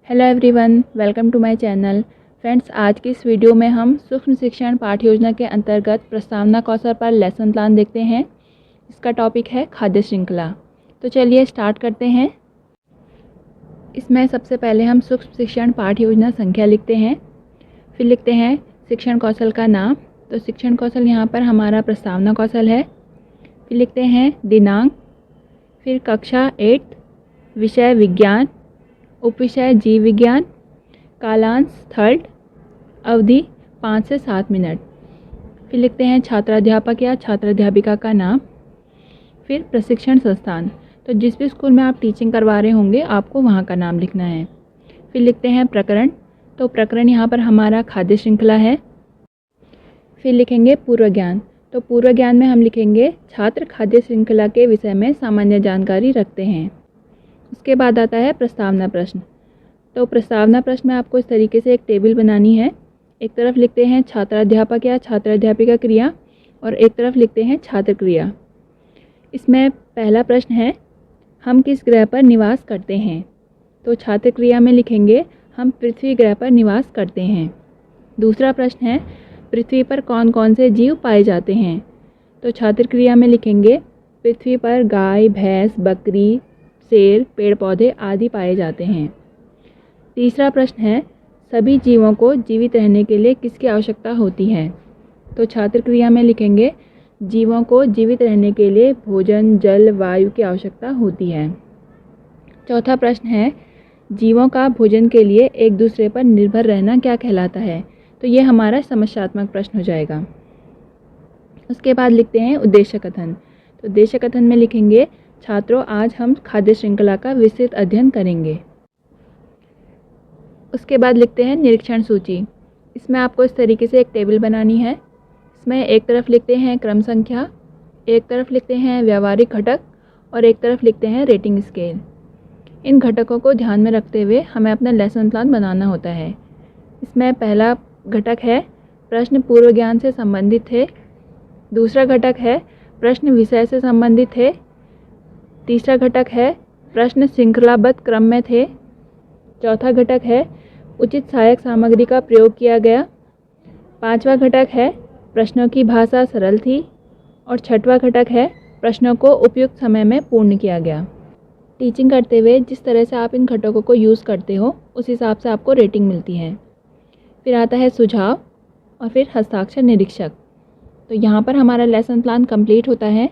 Hello everyone, welcome to my channel. Friends, आज की इस वीडियो में हम सूक्ष्म शिक्षण पाठ्य योजना के अंतर्गत प्रस्तावना कौशल पर लेसन प्लान देखते हैं। इसका टॉपिक है खाद्य श्रृंखला। तो चलिए स्टार्ट करते हैं। इसमें सबसे पहले हम सूक्ष्म शिक्षण पाठ्य योजना संख्या लिखते हैं, फिर लिखते हैं शिक्षण कौशल का नाम। तो शिक्षण कौशल यहाँ पर हमारा प्रस्तावना कौशल है। फिर लिखते हैं दिनांक, फिर कक्षा 8, विषय विज्ञान, उपविषय जीव विज्ञान, कालांश 3rd, अवधि 5 से 7 मिनट। फिर लिखते हैं छात्राध्यापक या छात्राध्यापिका का नाम, फिर प्रशिक्षण संस्थान। तो जिस भी स्कूल में आप टीचिंग करवा रहे होंगे आपको वहाँ का नाम लिखना है। फिर लिखते हैं प्रकरण। तो प्रकरण यहाँ पर हमारा खाद्य श्रृंखला है। फिर लिखेंगे पूर्व ज्ञान। तो पूर्व ज्ञान में हम लिखेंगे छात्र खाद्य श्रृंखला के विषय में सामान्य जानकारी रखते हैं। उसके बाद आता है प्रस्तावना प्रश्न। तो प्रस्तावना प्रश्न में आपको इस तरीके से एक टेबल बनानी है। एक तरफ लिखते हैं छात्राध्यापक या छात्राध्यापिका क्रिया और एक तरफ लिखते हैं छात्र क्रिया। इसमें पहला प्रश्न है, हम किस ग्रह पर निवास करते हैं। तो छात्र क्रिया में लिखेंगे हम पृथ्वी ग्रह पर निवास करते हैं। दूसरा प्रश्न है, पृथ्वी पर कौन कौन से जीव पाए जाते हैं। तो छात्र क्रिया में लिखेंगे पृथ्वी पर गाय, भैंस, बकरी, शेर, पेड़ पौधे आदि पाए जाते हैं। तीसरा प्रश्न है, सभी जीवों को जीवित रहने के लिए किसकी आवश्यकता होती है। तो छात्र क्रिया में लिखेंगे जीवों को जीवित रहने के लिए भोजन, जल, वायु की आवश्यकता होती है। चौथा प्रश्न है, जीवों का भोजन के लिए एक दूसरे पर निर्भर रहना क्या कहलाता है। तो ये हमारा समस्यात्मक प्रश्न हो जाएगा। उसके बाद लिखते हैं उद्देश्य कथन। तो उद्देश्य कथन में लिखेंगे छात्रों, आज हम खाद्य श्रृंखला का विस्तृत अध्ययन करेंगे। उसके बाद लिखते हैं निरीक्षण सूची। इसमें आपको इस तरीके से एक टेबल बनानी है। इसमें एक तरफ लिखते हैं क्रम संख्या, एक तरफ लिखते हैं व्यावहारिक घटक और एक तरफ लिखते हैं रेटिंग स्केल। इन घटकों को ध्यान में रखते हुए हमें अपना लेसन प्लान बनाना होता है। इसमें पहला घटक है प्रश्न पूर्व ज्ञान से संबंधित थे। दूसरा घटक है प्रश्न विषय से संबंधित थे। तीसरा घटक है प्रश्न श्रृंखलाबद्ध क्रम में थे। चौथा घटक है उचित सहायक सामग्री का प्रयोग किया गया। पांचवा घटक है प्रश्नों की भाषा सरल थी और छठवां घटक है प्रश्नों को उपयुक्त समय में पूर्ण किया गया। टीचिंग करते हुए जिस तरह से आप इन घटकों को यूज़ करते हो उस हिसाब से आपको रेटिंग मिलती है। फिर आता है सुझाव और फिर हस्ताक्षर निरीक्षक। तो यहाँ पर हमारा लेसन प्लान कंप्लीट होता है।